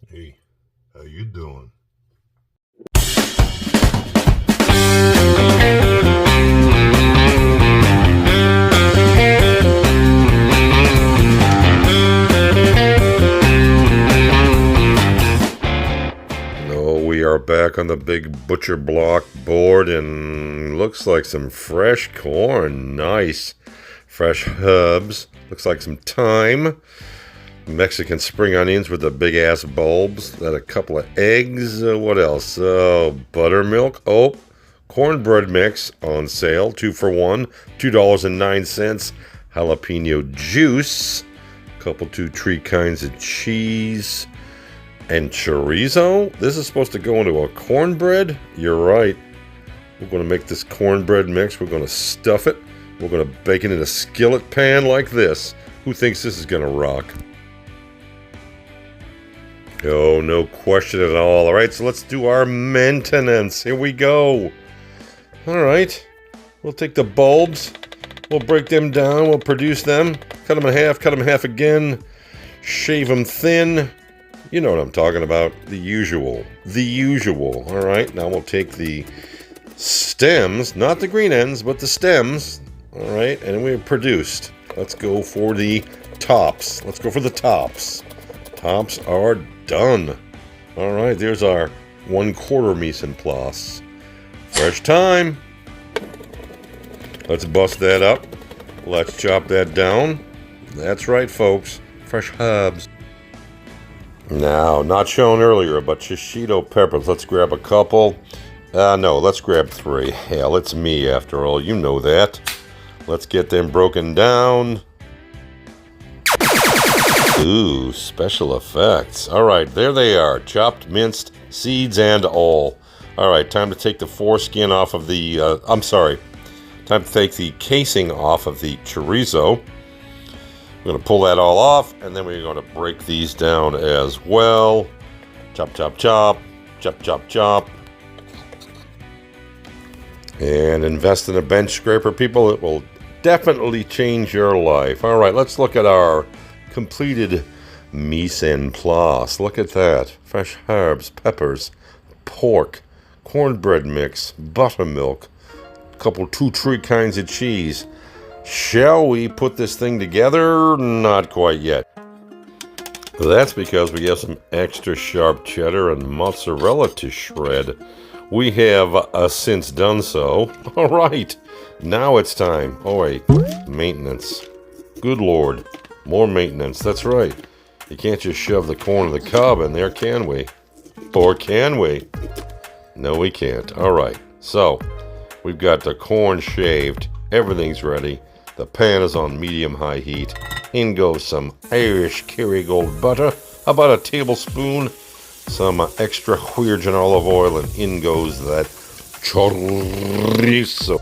Hey, how you doing? We are back on the big butcher block board, and looks like some fresh corn. Nice. Fresh herbs. Looks like some thyme. Mexican spring onions with the big ass bulbs. Then a couple of eggs. What else? Buttermilk. Oh, cornbread mix on sale. 2 for $1. $2.09. Jalapeno juice. Couple 2-3 kinds of cheese. And chorizo? This is supposed to go into a cornbread? You're right. We're going to make this cornbread mix. We're going to stuff it. We're going to bake it in a skillet pan like this. Who thinks this is going to rock? Oh, no question at all. All right, so let's do our maintenance. Here we go. All right. We'll take the bulbs. We'll break them down. We'll produce them. Cut them in half. Cut them in half again. Shave them thin. You know what I'm talking about. The usual. The usual. All right. Now we'll take the stems, not the green ends, but the stems. All right. And we've produced. Let's go for the tops. Let's go for the tops. Tops are done. All right. There's our 1/4 mise en place. Fresh thyme. Let's bust that up. Let's chop that down. That's right, folks. Fresh herbs. Now, not shown earlier, but Shishito peppers. Let's grab a couple. No, let's grab 3. Hell, it's me after all. You know that. Let's get them broken down. Ooh, special effects. All right, there they are. Chopped, minced, seeds and all. All right, time to take the foreskin off of the... Time to take the casing off of the chorizo. We're going to pull that all off, and then we're going to break these down as well. Chop, chop, chop. Chop, chop, chop. And invest in a bench scraper, people. It will definitely change your life. All right, let's look at our completed mise en place. Look at that. Fresh herbs, peppers, pork, cornbread mix, buttermilk, a couple 2-3 kinds of cheese. Shall we put this thing together? Not quite yet. That's because we have some extra sharp cheddar and mozzarella to shred. We have since done so. All right, now it's time. Oh wait, maintenance. Good Lord, more maintenance. That's right. You can't just shove the corn of the cob in there, can we? Or can we? No, we can't. All right, so we've got the corn shaved. Everything's ready. The pan is on medium-high heat. In goes some Irish Kerrygold butter, about a tablespoon, some extra virgin olive oil, and in goes that chorizo.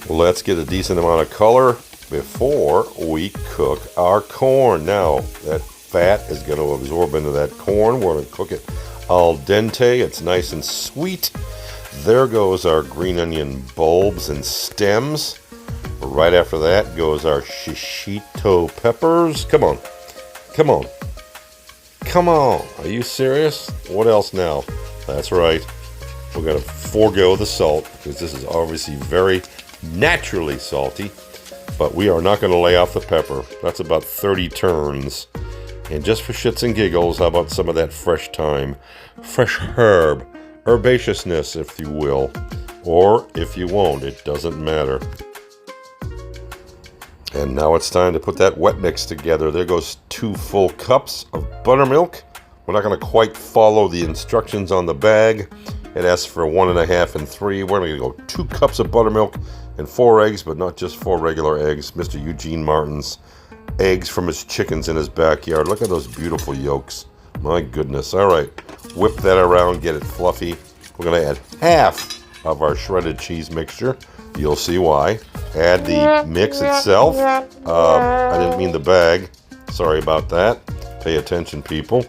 Let's get a decent amount of color before we cook our corn. Now, that fat is going to absorb into that corn. We're going to cook it al dente. It's nice and sweet. There goes our green onion bulbs and stems. Right after that goes our shishito peppers. Come on. Come on. Come on. Are you serious? What else now? That's right. We're going to forego the salt because this is obviously very naturally salty. But we are not going to lay off the pepper. That's about 30 turns. And just for shits and giggles, how about some of that fresh thyme? Fresh herb. Herbaceousness, if you will. Or if you won't, it doesn't matter. And now it's time to put that wet mix together. There goes 2 full cups of buttermilk. We're not going to quite follow the instructions on the bag. It asks for 1.5 and 3. We're going to go 2 cups of buttermilk and 4 eggs, but not just 4 regular eggs. Mr. Eugene Martin's eggs from his chickens in his backyard. Look at those beautiful yolks. My goodness. All right. Whip that around, get it fluffy. We're going to add half of our shredded cheese mixture. You'll see why. Add the mix itself. I didn't mean the bag. Sorry about that. Pay attention, people.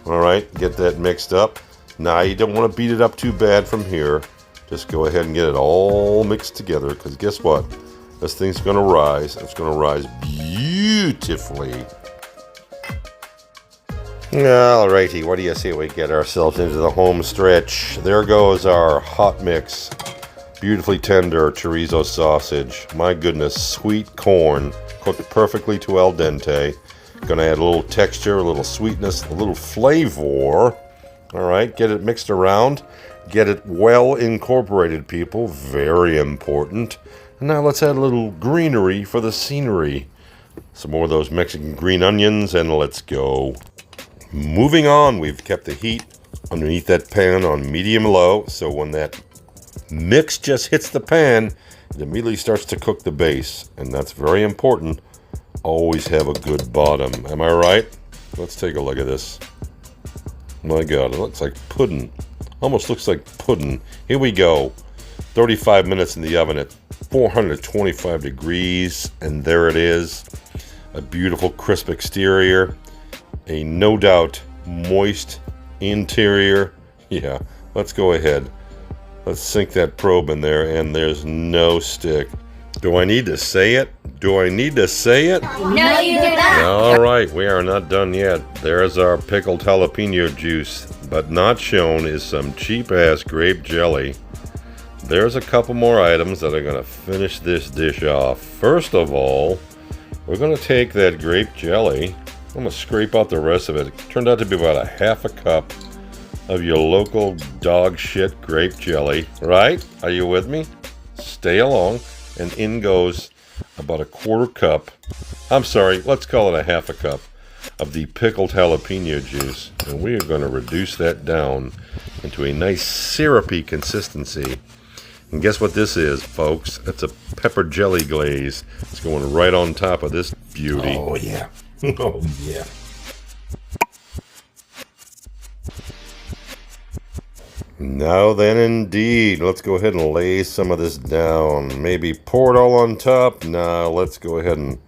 All right, get that mixed up. Now, you don't want to beat it up too bad from here. Just go ahead and get it all mixed together, because guess what? This thing's going to rise. It's going to rise beautifully. Alrighty, what do you say we get ourselves into the home stretch? There goes our hot mix. Beautifully tender chorizo sausage. My goodness, sweet corn. Cooked perfectly to al dente. Gonna add a little texture, a little sweetness, a little flavor. Alright, get it mixed around. Get it well incorporated, people. Very important. And now let's add a little greenery for the scenery. Some more of those Mexican green onions, and let's go. Moving on, we've kept the heat underneath that pan on medium-low, so when that mix just hits the pan, it immediately starts to cook the base, and that's very important. Always have a good bottom. Am I right? Let's take a look at this. My God, it looks like pudding. Almost looks like pudding. Here we go. 35 minutes in the oven at 425 degrees, and there it is. A beautiful crisp exterior. A no doubt moist interior. Yeah, let's go ahead. Let's sink that probe in there, and there's no stick. Do I need to say it? Do I need to say it? No, you do not. All right, we are not done yet. There's our pickled jalapeno juice, but not shown is some cheap-ass grape jelly. There's a couple more items that are going to finish this dish off. First of all, we're going to take that grape jelly. I'm going to scrape out the rest of it. It turned out to be about a half a cup of your local dog shit grape jelly. Right? Are you with me? Stay along. And in goes about a quarter cup. I'm sorry, let's call it a half a cup of the pickled jalapeno juice. And we are going to reduce that down into a nice syrupy consistency. And guess what this is, folks? It's a pepper jelly glaze. It's going right on top of this beauty. Oh, yeah. Oh, yeah. Now then, indeed, let's go ahead and lay some of this down. Maybe pour it all on top. Now, let's go ahead and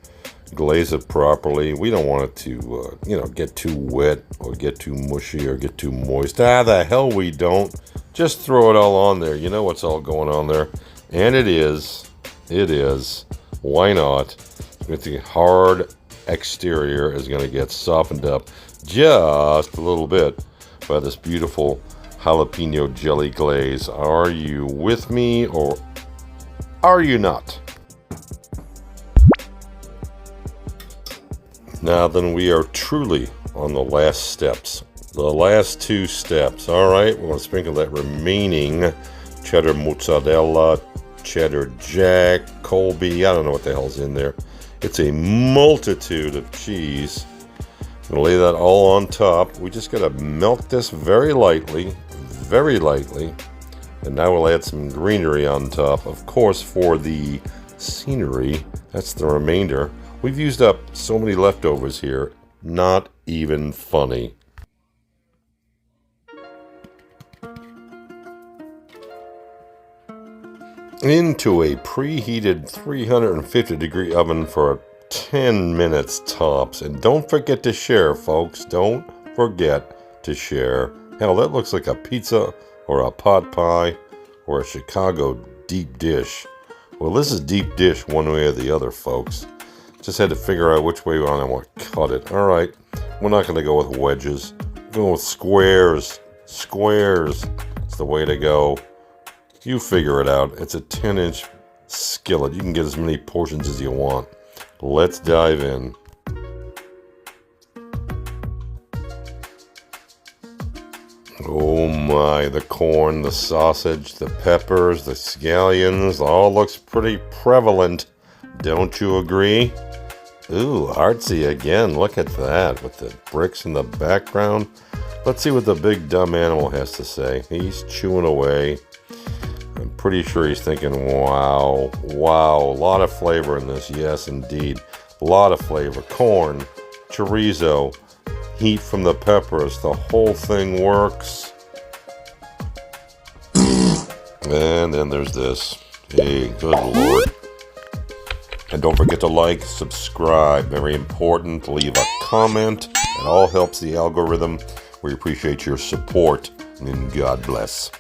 glaze it properly. We don't want it to, get too wet or get too mushy or get too moist. The hell we don't. Just throw it all on there. You know what's all going on there. And it is. Why not? With the hard exterior is going to get softened up just a little bit by this beautiful jalapeno jelly glaze. Are you with me or are you not? Now then, we are truly on the last steps. The last two steps. Alright, we're going to sprinkle that remaining cheddar mozzarella, cheddar jack, Colby, I don't know what the hell's in there. It's a multitude of cheese. I'm going to lay that all on top. We just got to melt this very lightly. And now we'll add some greenery on top. Of course, for the scenery, that's the remainder. We've used up so many leftovers here. Not even funny. Into a preheated 350 degree oven for 10 minutes tops. And don't forget to share, folks. Don't forget to share. Hell, that looks like a pizza or a pot pie or a Chicago deep dish. Well, this is deep dish one way or the other, folks. Just had to figure out which way I want to cut it. All right, we're not going to go with wedges. We're going with squares. Squares. It's the way to go. You figure it out. It's a 10-inch skillet. You can get as many portions as you want. Let's dive in. Oh my, the corn, the sausage, the peppers, the scallions, all looks pretty prevalent. Don't you agree? Ooh, artsy again. Look at that with the bricks in the background. Let's see what the big dumb animal has to say. He's chewing away. I'm pretty sure he's thinking, wow, a lot of flavor in this. Yes, indeed. A lot of flavor. Corn, chorizo, heat from the peppers. The whole thing works. And then there's this. Hey, good Lord. And don't forget to like, subscribe. Very important. Leave a comment. It all helps the algorithm. We appreciate your support. And God bless.